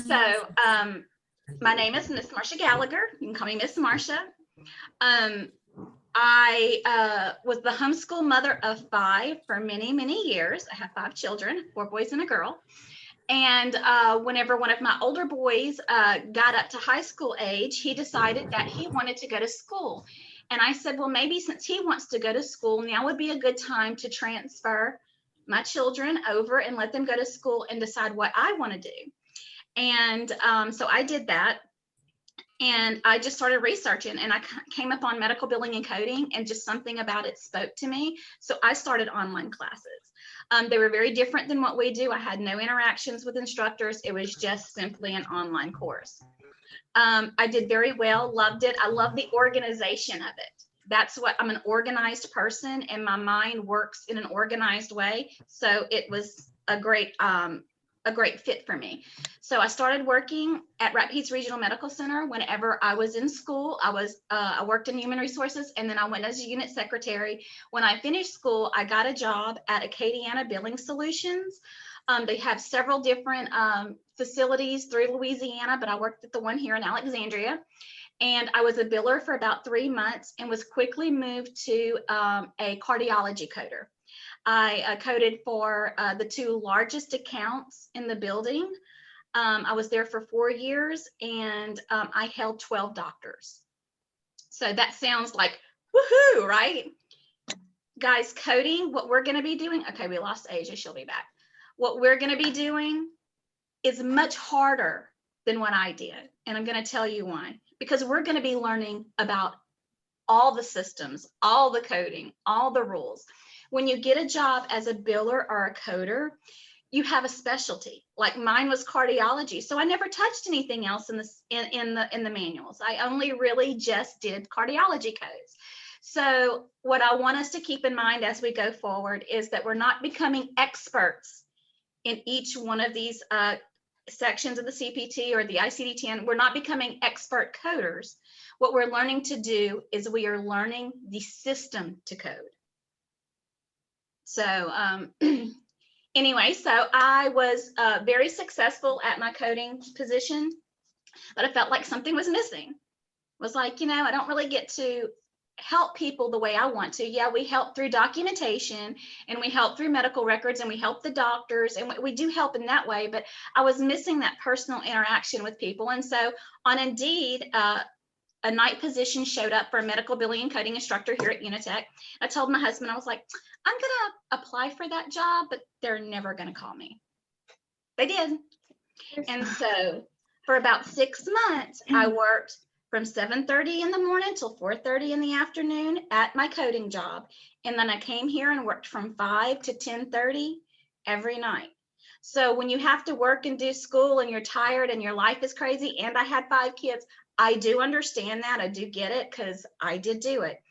So, my name is Miss Marcia Gallagher. You can call me Miss Marcia. I was the homeschool mother of 5 for many, many years. I have 5 children, 4 boys and a girl. And whenever one of my older boys got up to high school age, he decided that he wanted to go to school. And I said, well, maybe since he wants to go to school, now would be a good time to transfer my children over and let them go to school and decide what I want to do. And so I did that. And I just started researching, and I came upon medical billing and coding, and just something about it spoke to me. So I started online classes. They were very different than what we do. I had no interactions with instructors. It was just simply an online course. I did very well, loved it. I love the organization of it. That's what I'm an organized person, and my mind works in an organized way. So it was a great fit for me. So I started working at Rapides Regional Medical Center whenever I was in school. I worked in human resources, and then I went as a unit secretary. When I finished school, I got a job at Acadiana Billing Solutions. They have several different facilities through Louisiana, but I worked at the one here in Alexandria. And I was a biller for about 3 months and was quickly moved to a cardiology coder. I coded for the 2 largest accounts in the building. I was there for 4 years, and I held 12 doctors. So that sounds like woohoo, right? Guys, coding, what we're going to be doing, okay, we lost Asia, she'll be back. What we're going to be doing is much harder than what I did. And I'm going to tell you why. Because we're going to be learning about all the systems, all the coding, all the rules. When you get a job as a biller or a coder, you have a specialty. Like mine was cardiology, so I never touched anything else in the manuals. I only really just did cardiology codes. So what I want us to keep in mind as we go forward is that we're not becoming experts in each one of these sections of the CPT or the ICD-10. We're not becoming expert coders. What we're learning to do is we are learning the system to code. So anyway, so I was very successful at my coding position, but I felt like something was missing. It was like, I don't really get to help people the way I want to. Yeah, we help through documentation, and we help through medical records, and we help the doctors, and we do help in that way, but I was missing that personal interaction with people. And so on Indeed, a night position showed up for a medical billing and coding instructor here at Unitech. I told my husband, I was like, I'm going to apply for that job, but they're never going to call me. They did. And so for about 6 months, I worked from 7:30 in the morning till 4:30 in the afternoon at my coding job. And then I came here and worked from 5 to 10:30 every night. So when you have to work and do school and you're tired and your life is crazy, and I had 5 kids, I do understand that. I do get it, because I did do it.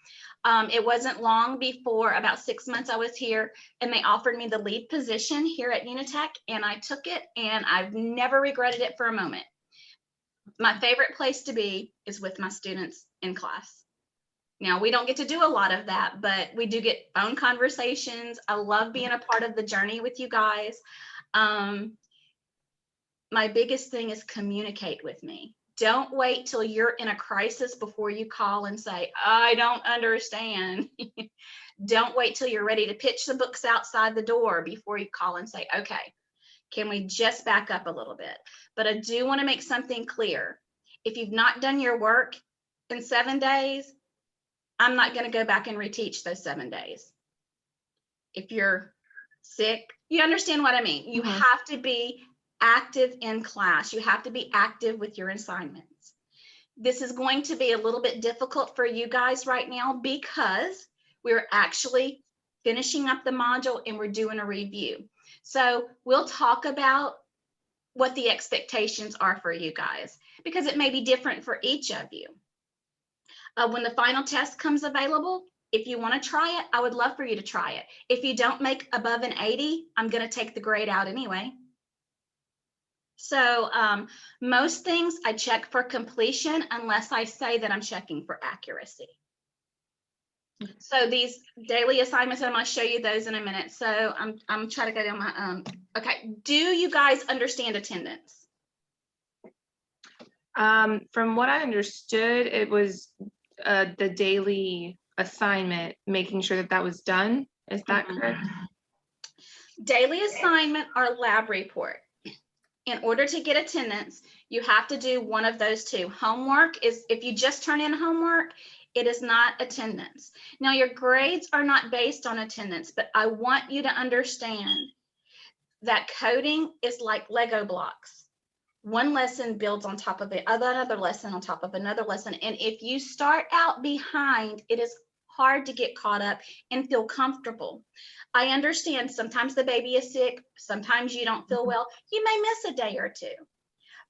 It wasn't long before, about 6 months I was here, and they offered me the lead position here at Unitech, and I took it, and I've never regretted it for a moment. My favorite place to be is with my students in class. Now, we don't get to do a lot of that, but we do get phone conversations. I love being a part of the journey with you guys. My biggest thing is communicate with me. Don't wait till you're in a crisis before you call and say, I don't understand. Don't wait till you're ready to pitch the books outside the door before you call and say, okay, can we just back up a little bit? But I do want to make something clear. If you've not done your work in 7 days, I'm not going to go back and reteach those 7 days. If you're sick, you understand what I mean. You have to be active in class. You have to be active with your assignments. This is going to be a little bit difficult for you guys right now, because we're actually finishing up the module and we're doing a review. So we'll talk about what the expectations are for you guys, because it may be different for each of you. When the final test comes available, if you want to try it, I would love for you to try it. If you don't make above an 80, I'm going to take the grade out anyway. So most things I check for completion unless I say that I'm checking for accuracy. So these daily assignments, I'm going to show you those in a minute. So I'm trying to go down my, okay. Do you guys understand attendance? From what I understood, it was the daily assignment, making sure that that was done. Is that correct? Daily assignment or lab report. In order to get attendance, you have to do one of those two. Homework is, if you just turn in homework, it is not attendance. Now, your grades are not based on attendance, but I want you to understand that coding is like Lego blocks. One lesson builds on top of it, another lesson on top of another lesson. And if you start out behind, it is hard to get caught up and feel comfortable. I understand sometimes the baby is sick, sometimes you don't feel well, you may miss a day or two.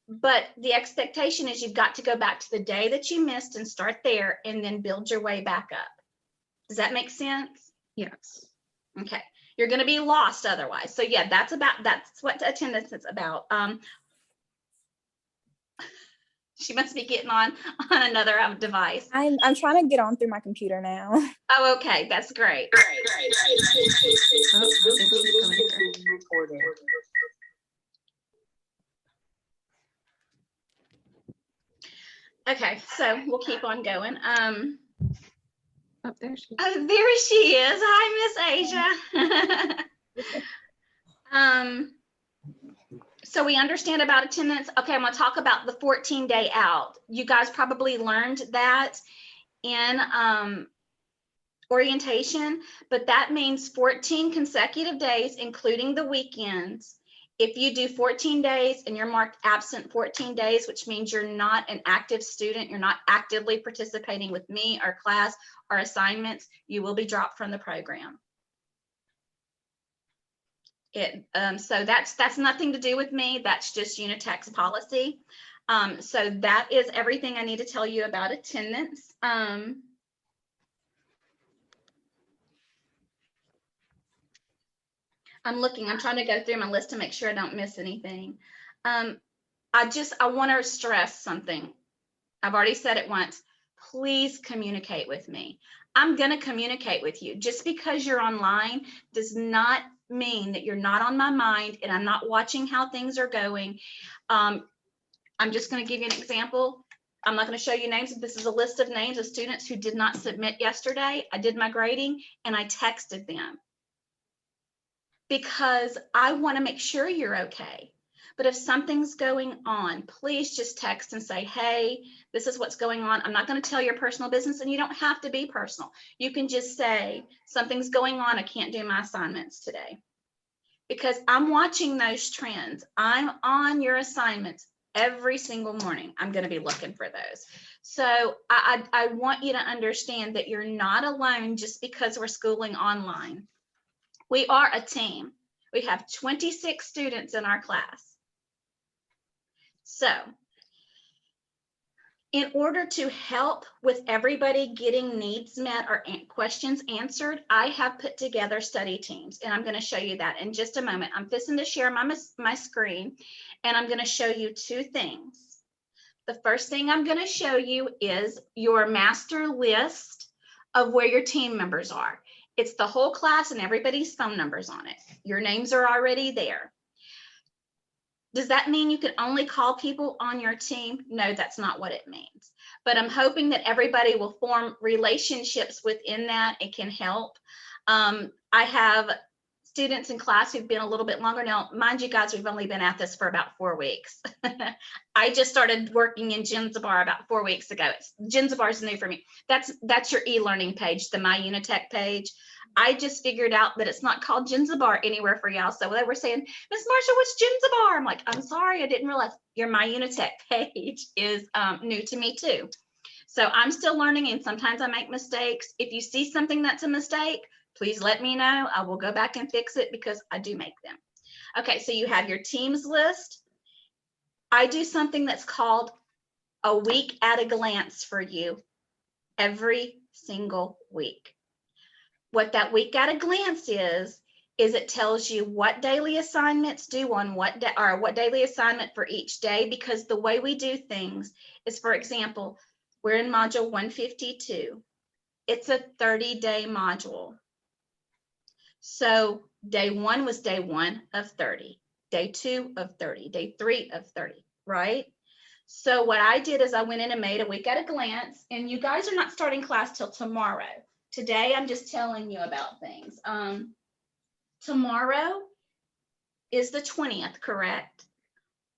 But the expectation is you've got to go back to the day that you missed and start there and then build your way back up. Does that make sense? Yes. Okay. You're going to be lost otherwise. So yeah, that's what attendance is about. She must be getting on another device. I'm trying to get on through my computer now. Oh, okay. That's great. Oh, I think we keep going through. Okay, so we'll keep on going. Oh, there she is. Oh, there she is. Hi, Miss Asia. So we understand about attendance. Okay, I'm gonna talk about the 14-day out. You guys probably learned that in orientation, but that means 14 consecutive days, including the weekends. If you do 14 days and you're marked absent 14 days, which means you're not an active student, you're not actively participating with me or class or assignments, you will be dropped from the program. So that's nothing to do with me. That's just Unitech's policy. So that is everything I need to tell you about attendance. I'm trying to go through my list to make sure I don't miss anything. I want to stress something. I've already said it once. Please communicate with me. I'm going to communicate with you. Just because you're online does not mean that you're not on my mind and I'm not watching how things are going. I'm just going to give you an example. I'm not going to show you names. This is a list of names of students who did not submit yesterday. I did my grading and I texted them because I want to make sure you're okay. But if something's going on, please just text and say, hey, this is what's going on. I'm not going to tell your personal business, and you don't have to be personal. You can just say, something's going on. I can't do my assignments today. Because I'm watching those trends. I'm on your assignments every single morning. I'm going to be looking for those. So I want you to understand that you're not alone just because we're schooling online. We are a team. We have 26 students in our class. So in order to help with everybody getting needs met or questions answered, I have put together study teams, and I'm going to show you that in just a moment. I'm fixing to share my screen, and I'm going to show you two things. The first thing I'm going to show you is your master list of where your team members are. It's the whole class and everybody's phone numbers on it. Your names are already there. Does that mean you can only call people on your team? No, that's not what it means. But I'm hoping that everybody will form relationships within that. It can help. I have students in class who've been a little bit longer now. Mind you guys, we've only been at this for about 4 weeks. I just started working in Genzabar about 4 weeks ago. Genzabar is new for me. That's your e-learning page, the My Unitech page. I just figured out that it's not called Genzabar anywhere for y'all. So they were saying, Miss Marcia, what's Genzabar? I'm like, I'm sorry, I didn't realize your My Unitech page is new to me too. So I'm still learning, and sometimes I make mistakes. If you see something that's a mistake, please let me know. I will go back and fix it because I do make them. Okay, so you have your teams list. I do something that's called a week at a glance for you every single week. What that week at a glance is it tells you what daily assignments due on what day, or what daily assignment for each day, because the way we do things is, for example, we're in module 152. It's a 30-day module. So day 1 was day 1 of 30, day 2 of 30, day 3 of 30, right? So what I did is I went in and made a week at a glance, and you guys are not starting class till tomorrow. Today, I'm just telling you about things. Tomorrow is the 20th, correct?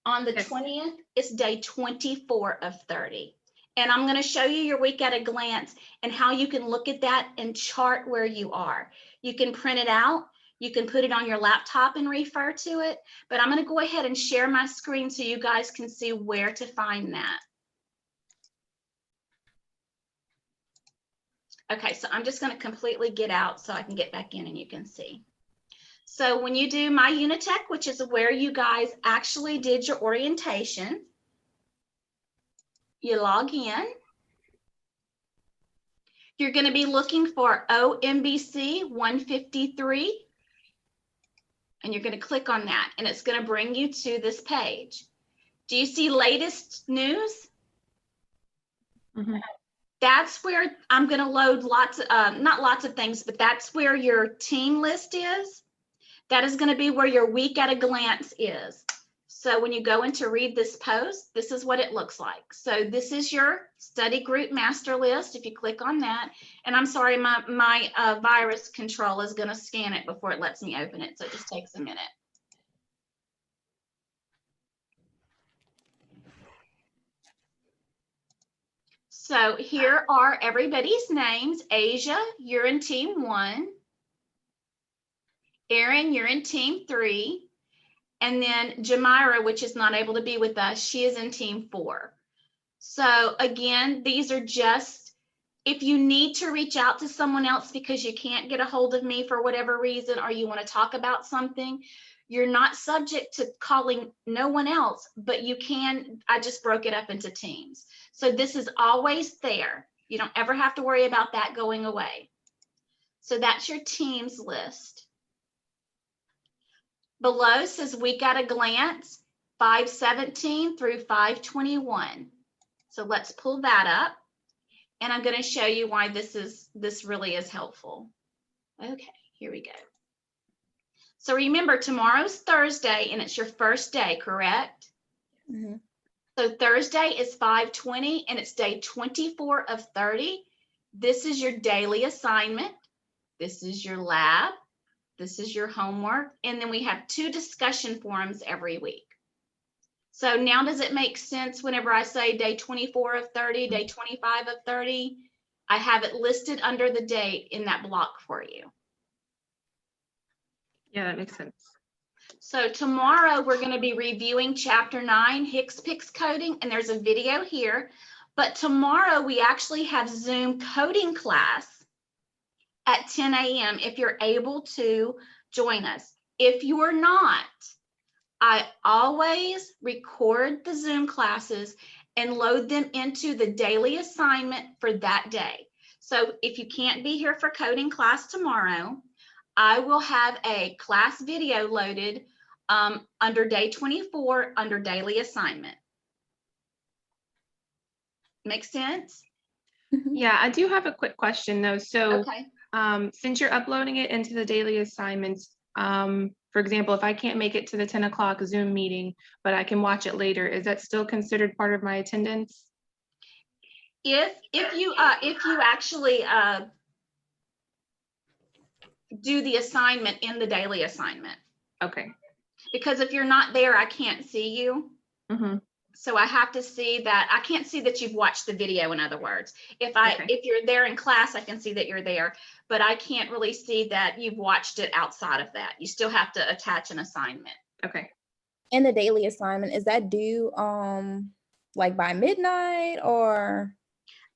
On the Yes. 20th, it's day 24 of 30. And I'm going to show you your week at a glance and how you can look at that and chart where you are. You can print it out. You can put it on your laptop and refer to it. But I'm going to go ahead and share my screen so you guys can see where to find that. Okay, so I'm just going to completely get out so I can get back in and you can see. So when you do My Unitech, which is where you guys actually did your orientation, you log in. You're going to be looking for OMBC 153, and you're going to click on that, and it's going to bring you to this page. Do you see latest news? Mm-hmm. That's where I'm going to load lots, not lots of things, but that's where your team list is. That is going to be where your week at a glance is. So when you go in to read this post, this is what it looks like. So this is your study group master list. If you click on that, and I'm sorry, my virus control is going to scan it before it lets me open it. So it just takes a minute. So here are everybody's names. Asia, you're in team 1. Erin, you're in team 3. And then Jamira, which is not able to be with us, she is in team 4. So again, these are just, if you need to reach out to someone else because you can't get a hold of me for whatever reason, or you want to talk about something, you're not subject to calling no one else, but you can, I just broke it up into teams. So this is always there. You don't ever have to worry about that going away. So that's your teams list. Below says week at a glance, 5/17 through 5/21. So let's pull that up, and I'm going to show you why this really is helpful. Okay, here we go. So remember, tomorrow's Thursday, and it's your first day, correct? Mm-hmm. So Thursday is 5/20, and it's day 24 of 30. This is your daily assignment. This is your lab. This is your homework. And then we have 2 discussion forums every week. So now does it make sense whenever I say day 24 of 30, day 25 of 30? I have it listed under the date in that block for you. Yeah, that makes sense. So tomorrow we're going to be reviewing chapter 9, Hicks Picks coding, and there's a video here. But tomorrow we actually have Zoom coding class at 10 a.m. if you're able to join us. If you are not, I always record the Zoom classes and load them into the daily assignment for that day. So if you can't be here for coding class tomorrow, I will have a class video loaded under day 24 under daily assignment. Make sense? Yeah, I do have a quick question though. So Okay. Since you're uploading it into the daily assignments, for example, if I can't make it to the 10 o'clock Zoom meeting, but I can watch it later, is that still considered part of my attendance? If you actually do the assignment in the daily assignment. Okay. Because if you're not there, I can't see you. Mm-hmm. So I have to see that. I can't see that you've watched the video, in other words. If you're there in class, I can see that you're there, but I can't really see that you've watched it outside of that. You still have to attach an assignment. Okay. And the daily assignment, is that due like by midnight or?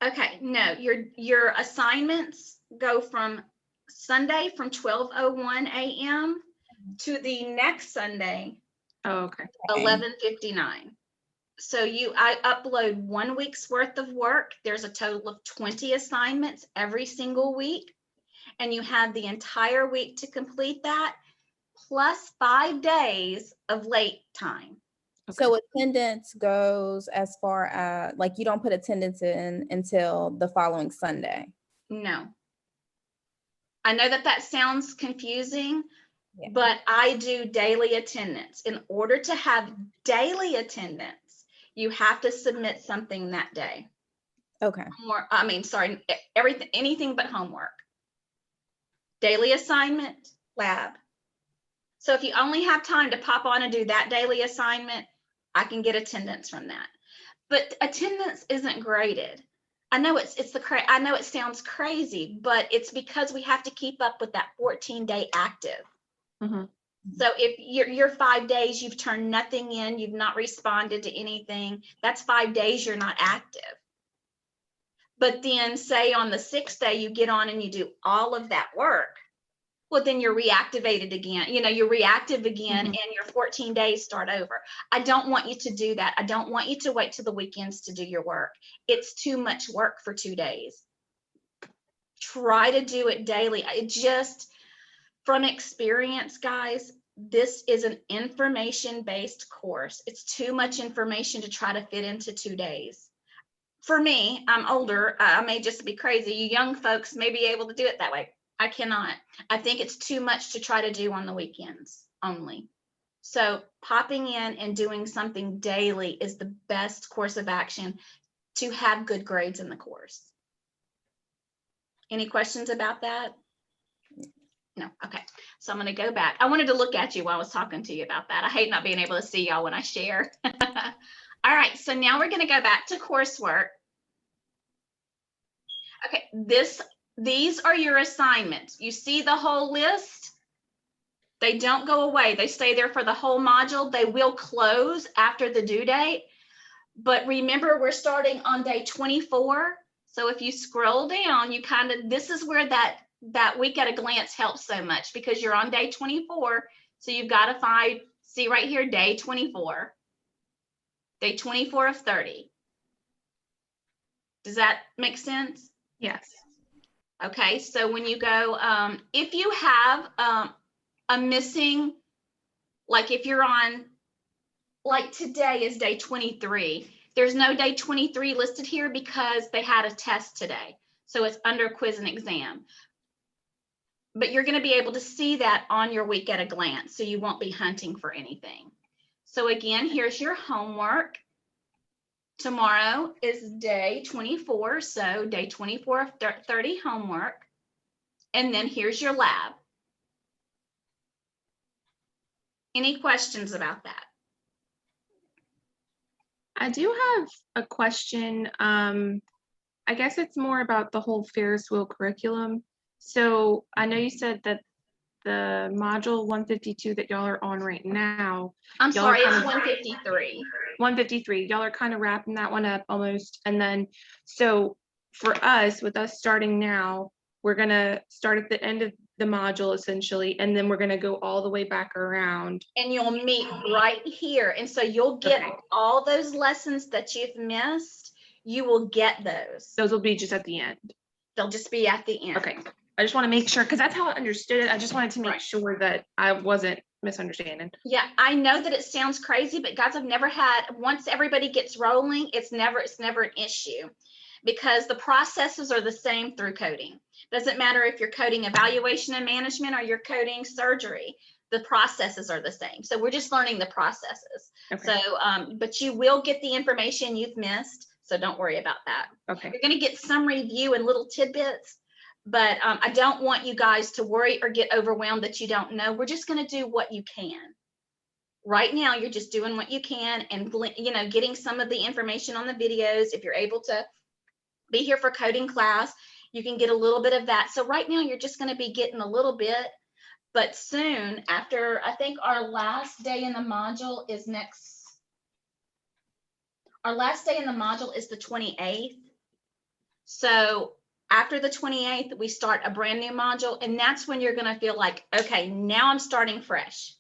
Okay, no, your assignments go from Sunday from 12:01 a.m. to the next Sunday, Oh, okay. 11:59. So I upload 1 week's worth of work. There's a total of 20 assignments every single week, and you have the entire week to complete that, plus 5 days of late time. Okay. So attendance goes as far as, like, you don't put attendance in until the following Sunday? No. I know that sounds confusing, Yeah. but I do daily attendance. In order to have daily attendance, You have to submit something that day. Okay. Anything but homework. Daily assignment, lab. So if you only have time to pop on and do that daily assignment, I can get attendance from that. But attendance isn't graded. I know I know it sounds crazy, but it's because we have to keep up with that 14-day active. Mhm. So if you're 5 days, you've turned nothing in, you've not responded to anything, that's 5 days you're not active. But then say on the 6th day, you get on and you do all of that work. Well, then you're reactivated again. You're reactive again, and your 14 days start over. I don't want you to do that. I don't want you to wait till the weekends to do your work. It's too much work for 2 days. Try to do it daily. From experience, guys, this is an information-based course. It's too much information to try to fit into 2 days. For me, I'm older. I may just be crazy. You young folks may be able to do it that way. I cannot. I think it's too much to try to do on the weekends only. So popping in and doing something daily is the best course of action to have good grades in the course. Any questions about that? No. Okay. So I'm going to go back. I wanted to look at you while I was talking to you about that. I hate not being able to see y'all when I share. All right. So now we're going to go back to coursework. Okay. These are your assignments. You see the whole list? They don't go away. They stay there for the whole module. They will close after the due date. But remember, we're starting on day 24. So if you scroll down, this is where that week at a glance helps so much, because you're on day 24. So you've got to see right here, day 24. Day 24 of 30. Does that make sense? Yes. Okay, so when you go, if you have a missing, like if you're on, like today is day 23, there's no day 23 listed here because they had a test today. So it's under quiz and exam. But you're going to be able to see that on your week at a glance, so you won't be hunting for anything. So again, here's your homework. Tomorrow is day 24, so day 24 of 30 homework. And then here's your lab. Any questions about that? I do have a question. I guess it's more about the whole Ferris wheel curriculum. So I know you said that the module 152 that y'all are on right now. I'm sorry, it's 153. 153. Y'all are kind of wrapping that one up almost. And then, so for us, with us starting now, we're going to start at the end of the module essentially, and then we're going to go all the way back around. And you'll meet right here. And so you'll get all those lessons that you've missed. You will get those. Those will be just at the end. They'll just be at the end. Okay. I just want to make sure, because that's how I understood it. I just wanted to make sure that I wasn't misunderstanding. Yeah, I know that it sounds crazy, but guys, I've never had, once everybody gets rolling, it's never an issue, because the processes are the same through coding. Doesn't matter if you're coding evaluation and management or you're coding surgery, the processes are the same. So we're just learning the processes. Okay. So, but you will get the information you've missed. So don't worry about that. Okay. You're going to get some review and little tidbits, but I don't want you guys to worry or get overwhelmed that you don't know. We're just going to do what you can. Right now, you're just doing what you can and, you know, getting some of the information on the videos. If you're able to be here for coding class, you can get a little bit of that. So right now, you're just going to be getting a little bit, but soon after, I think our last day in the module is our last day in the module is the 28th. So after the 28th, we start a brand new module, and that's when you're going to feel like, okay, now I'm starting fresh.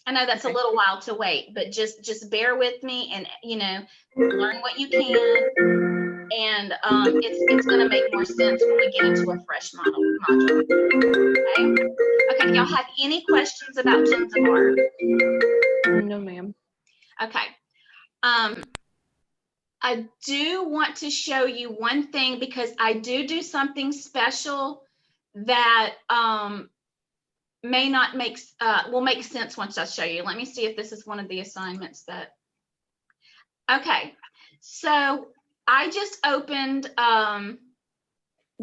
I know that's a little while to wait, but just bear with me and, you know, learn what you can. And it's going to make more sense when we get into a fresh module. Okay, y'all have any questions about Gensomar? No, ma'am. Okay. I do want to show you one thing, because I do something special that may not will make sense once I show you. Let me see if this is one of the assignments that Okay, so I just opened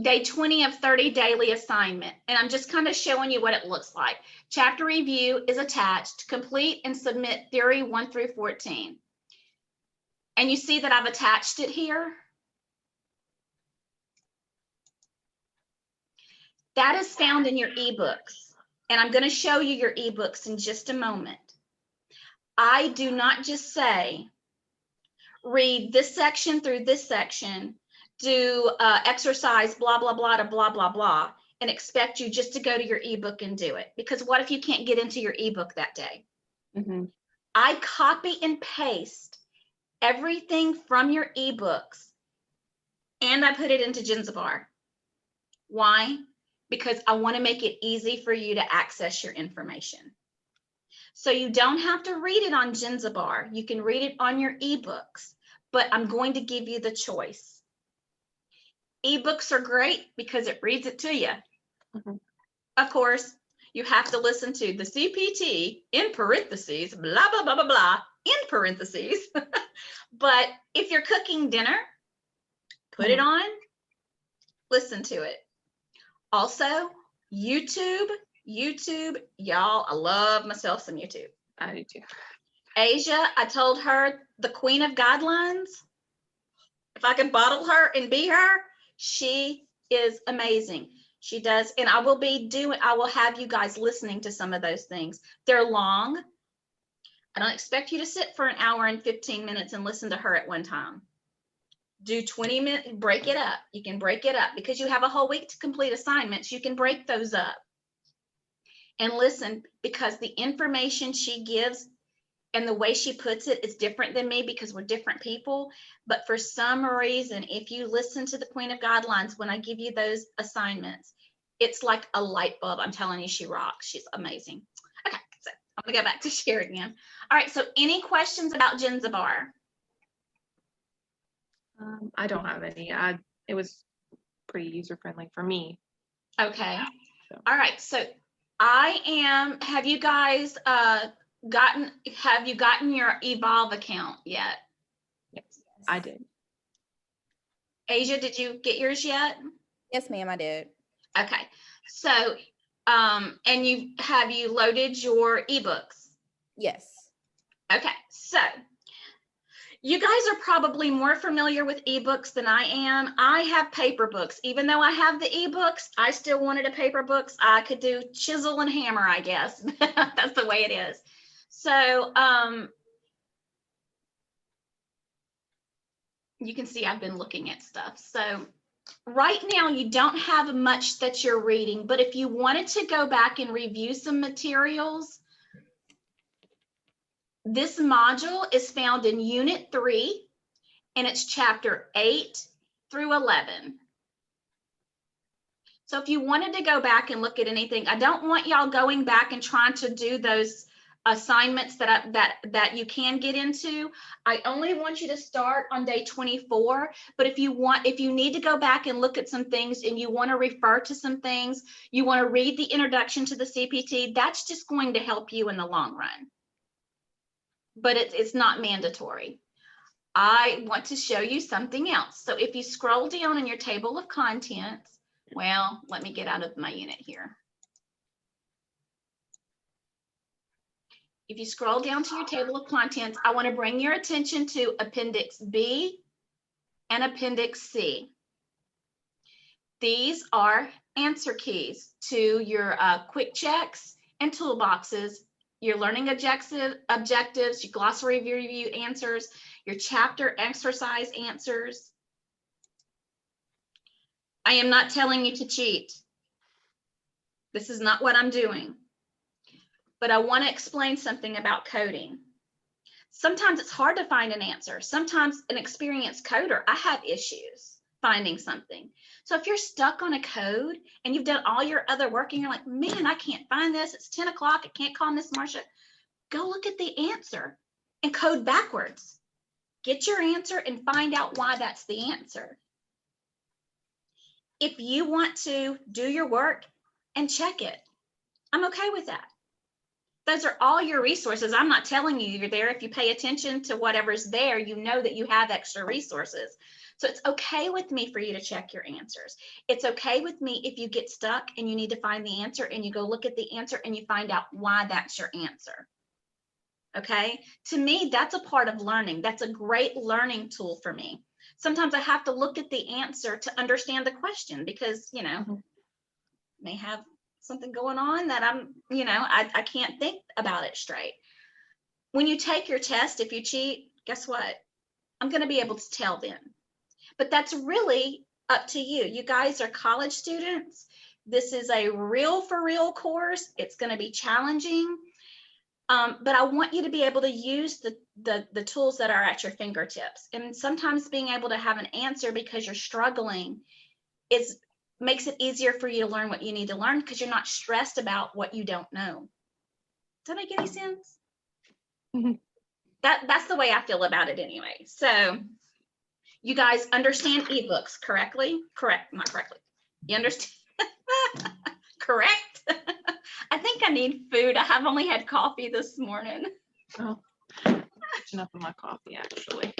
day 20 of 30 daily assignment, and I'm just kind of showing you what it looks like. Chapter review is attached. Complete and submit theory 1 through 14. And you see that I've attached it here. That is found in your ebooks, and I'm going to show you your ebooks in just a moment. I do not just say, read this section through this section, do exercise blah, blah, blah to blah, blah, blah, and expect you just to go to your ebook and do it. Because what if you can't get into your ebook that day? Mm-hmm. I copy and paste everything from your ebooks, and I put it into Genzabar. Why? Because I want to make it easy for you to access your information. So you don't have to read it on Genzabar. You can read it on your ebooks, but I'm going to give you the choice. Ebooks are great because it reads it to you. Mm-hmm. Of course, you have to listen to the CPT in parentheses, blah, blah, blah, blah, blah, in parentheses. But if you're cooking dinner, put it on, listen to it. Also, YouTube, y'all, I love myself some YouTube. I do too. Asia, I told her the queen of guidelines. If I could bottle her and be her, she is amazing. She does, and I will have you guys listening to some of those things. They're long. I don't expect you to sit for an hour and 15 minutes and listen to her at one time. Do 20 minutes, break it up. You can break it up because you have a whole week to complete assignments. You can break those up and listen, because the information she gives and the way she puts it is different than me because we're different people. But for some reason, if you listen to the Queen of Guidelines, when I give you those assignments, it's like a light bulb. I'm telling you, she rocks. She's amazing. Okay, so I'm gonna go back to share again. All right, so any questions about Genzabar? I don't have any. It was pretty user-friendly for me. Okay. So. All right, so have you guys gotten your Evolve account yet? Yes, I did. Asia, did you get yours yet? Yes, ma'am, I did. Okay, so and have you loaded your ebooks? Yes. Okay, so you guys are probably more familiar with ebooks than I am. I have paper books. Even though I have the ebooks, I still wanted a paper books. I could do chisel and hammer, I guess. That's the way it is. So you can see I've been looking at stuff. So right now you don't have much that you're reading, but if you wanted to go back and review some materials, this module is found in Unit 3, and it's Chapter 8 through 11. So if you wanted to go back and look at anything, I don't want y'all going back and trying to do those assignments that you can get into. I only want you to start on day 24, but if you need to go back and look at some things and you want to refer to some things, you want to read the introduction to the CPT, that's just going to help you in the long run. But it's not mandatory. I want to show you something else. So if you scroll down in your table of contents, well, let me get out of my unit here. If you scroll down to your table of contents, I want to bring your attention to Appendix B and Appendix C. These are answer keys to your quick checks and toolboxes, your learning objectives, your glossary review answers, your chapter exercise answers. I am not telling you to cheat. This is not what I'm doing. But I want to explain something about coding. Sometimes it's hard to find an answer. Sometimes an experienced coder, I have issues finding something. So if you're stuck on a code and you've done all your other work and you're like, man, I can't find this. It's 10 o'clock. I can't call Miss Marcia. Go look at the answer and code backwards. Get your answer and find out why that's the answer. If you want to do your work and check it, I'm okay with that. Those are all your resources. I'm not telling you you're there. If you pay attention to whatever's there, you know that you have extra resources. So it's okay with me for you to check your answers. It's okay with me if you get stuck and you need to find the answer and you go look at the answer and you find out why that's your answer. Okay, to me, that's a part of learning. That's a great learning tool for me. Sometimes I have to look at the answer to understand the question because, you know, may have something going on that I can't think about it straight. When you take your test, if you cheat, guess what? I'm going to be able to tell then. But that's really up to you. You guys are college students. This is a real for real course. It's going to be challenging. But I want you to be able to use the tools that are at your fingertips. And sometimes being able to have an answer because you're struggling makes it easier for you to learn what you need to learn because you're not stressed about what you don't know. Does that make any sense? Mm-hmm. That's the way I feel about it anyway. So you guys understand ebooks correctly? Not correctly. You understand? Correct? I think I need food. I have only had coffee this morning. Oh, catching up on my coffee actually.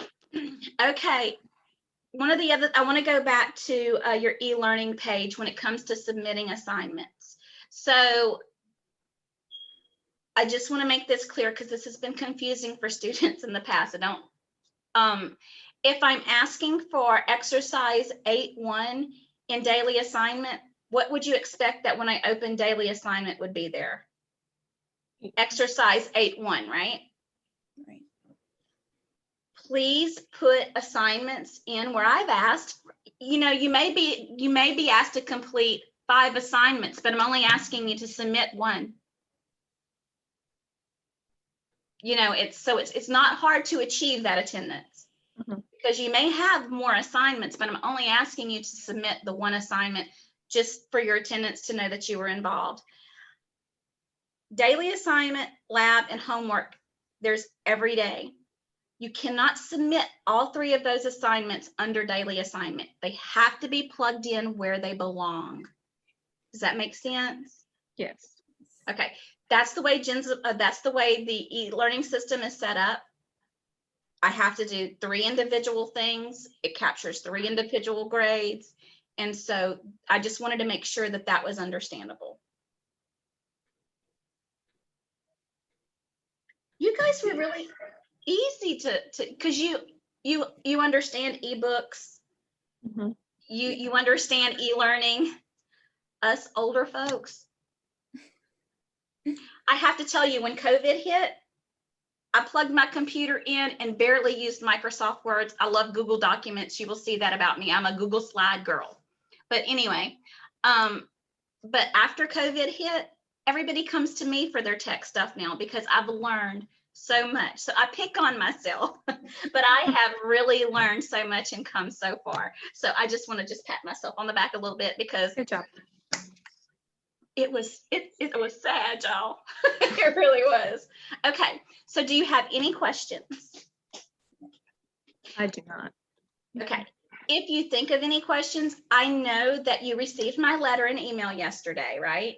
Okay. I want to go back to your e-learning page when it comes to submitting assignments. So I just want to make this clear because this has been confusing for students in the past. If I'm asking for exercise 8.1 in daily assignment, what would you expect that when I open daily assignment would be there? Exercise 8.1, right? Right. Please put assignments in where I've asked, you may be asked to complete 5 assignments, but I'm only asking you to submit 1. It's not hard to achieve that attendance because you may have more assignments, but I'm only asking you to submit the 1 assignment just for your attendance to know that you were involved. Daily assignment, lab, and homework, there's every day. You cannot submit all 3 of those assignments under daily assignment. They have to be plugged in where they belong. Does that make sense? Yes. Okay, that's the way the e-learning system is set up. I have to do 3 individual things. It captures 3 individual grades. And so I just wanted to make sure that that was understandable. You guys were really easy to because you understand ebooks. Mm-hmm. You understand e-learning. Us older folks, I have to tell you, when COVID hit, I plugged my computer in and barely used Microsoft Words. I love Google Documents. You will see that about me. I'm a Google slide girl. But anyway, but after COVID hit, everybody comes to me for their tech stuff now because I've learned so much. So I pick on myself, but I have really learned so much and come so far. So I just want to pat myself on the back a little bit because Good job. it was sad, y'all. It really was. Okay, so do you have any questions? I do not. Okay, if you think of any questions, I know that you received my letter and email yesterday, right?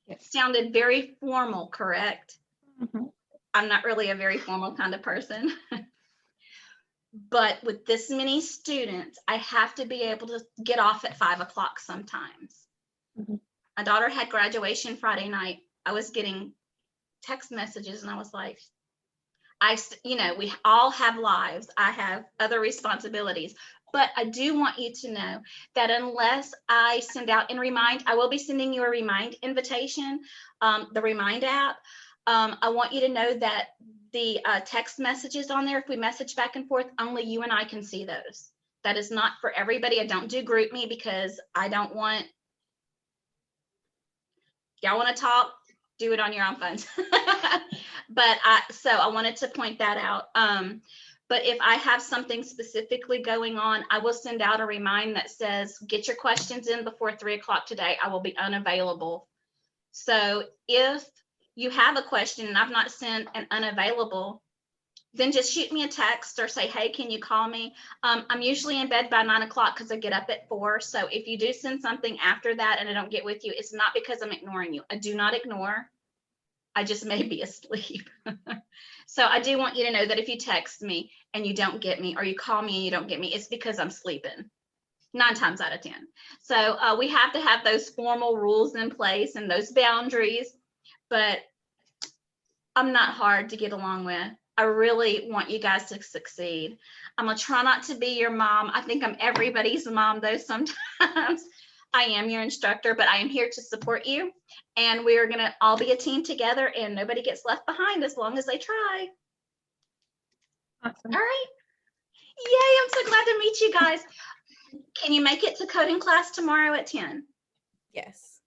Yes. Sounded very formal, correct? Mm-hmm. I'm not really a very formal kind of person. But with this many students, I have to be able to get off at 5 o'clock sometimes. Mm-hmm. My daughter had graduation Friday night. I was getting text messages and I was like, we all have lives. I have other responsibilities. But I do want you to know that unless I send out and remind, I will be sending you a remind invitation, the Remind app. I want you to know that the text messages on there, if we message back and forth, only you and I can see those. That is not for everybody. I don't do group me because I don't want, y'all want to talk, do it on your own phones. So I wanted to point that out. But if I have something specifically going on, I will send out a remind that says, get your questions in before 3 o'clock today. I will be unavailable. So if you have a question and I've not sent an unavailable, then just shoot me a text or say, hey, can you call me? I'm usually in bed by 9 o'clock because I get up at 4. So if you do send something after that and I don't get with you, it's not because I'm ignoring you. I do not ignore. I just may be asleep. So I do want you to know that if you text me and you don't get me, or you call me and you don't get me, it's because I'm sleeping 9 times out of 10. So we have to have those formal rules in place and those boundaries, but I'm not hard to get along with. I really want you guys to succeed. I'm gonna try not to be your mom. I think I'm everybody's mom though sometimes. I am your instructor, but I am here to support you. And we are gonna all be a team together and nobody gets left behind as long as they try. Awesome. All right. Yay, I'm so glad to meet you guys. Can you make it to coding class tomorrow at 10? Yes.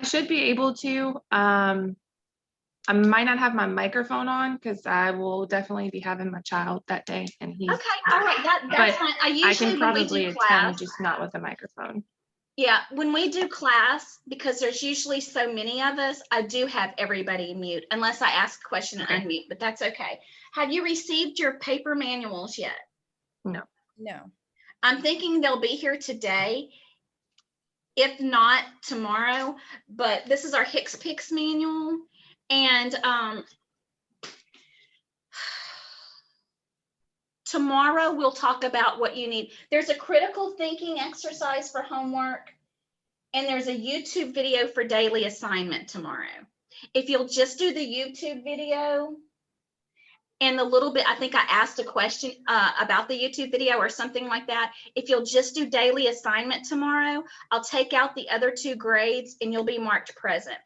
I should be able to. I might not have my microphone on because I will definitely be having my child that day, and he's. Okay, all right, that's But fine. I I usually, can when we probably do attend, class, just not with a microphone. yeah, when we do class, because there's usually so many of us, I do have everybody mute unless I ask a question and Okay. unmute, but that's okay. Have you received your paper manuals yet? No. No. I'm thinking they'll be here today, if not tomorrow, but this is our Hicks Picks manual. And tomorrow we'll talk about what you need. There's a critical thinking exercise for homework, and there's a YouTube video for daily assignment tomorrow. If you'll just do the YouTube video and the little bit, I think I asked a question about the YouTube video or something like that. If you'll just do daily assignment tomorrow, I'll take out the other 2 grades and you'll be marked present.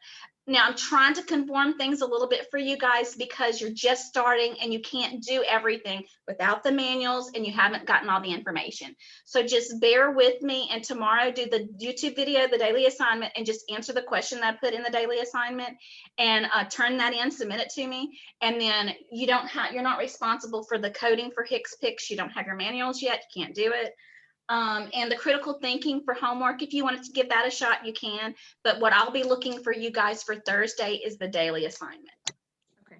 Now I'm trying to conform things a little bit for you guys because you're just starting and you can't do everything without the manuals and you haven't gotten all the information. So just bear with me, and tomorrow do the YouTube video, the daily assignment, and just answer the question that I put in the daily assignment and turn that in, submit it to me. And then you're not responsible for the coding for Hicks Picks. You don't have your manuals yet, you can't do it. And the critical thinking for homework, if you wanted to give that a shot, you can. But what I'll be looking for you guys for Thursday is the daily assignment. Okay.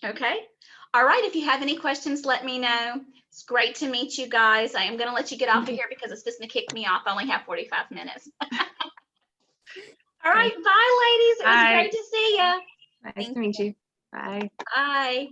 Okay. All right. If you have any questions, let me know. It's great to meet you guys. I am going to let you get off of here because it's just going to kick me off. I only have 45 minutes. All right. Bye, ladies. It was Bye. great to see you. Nice to meet you. Bye. Bye.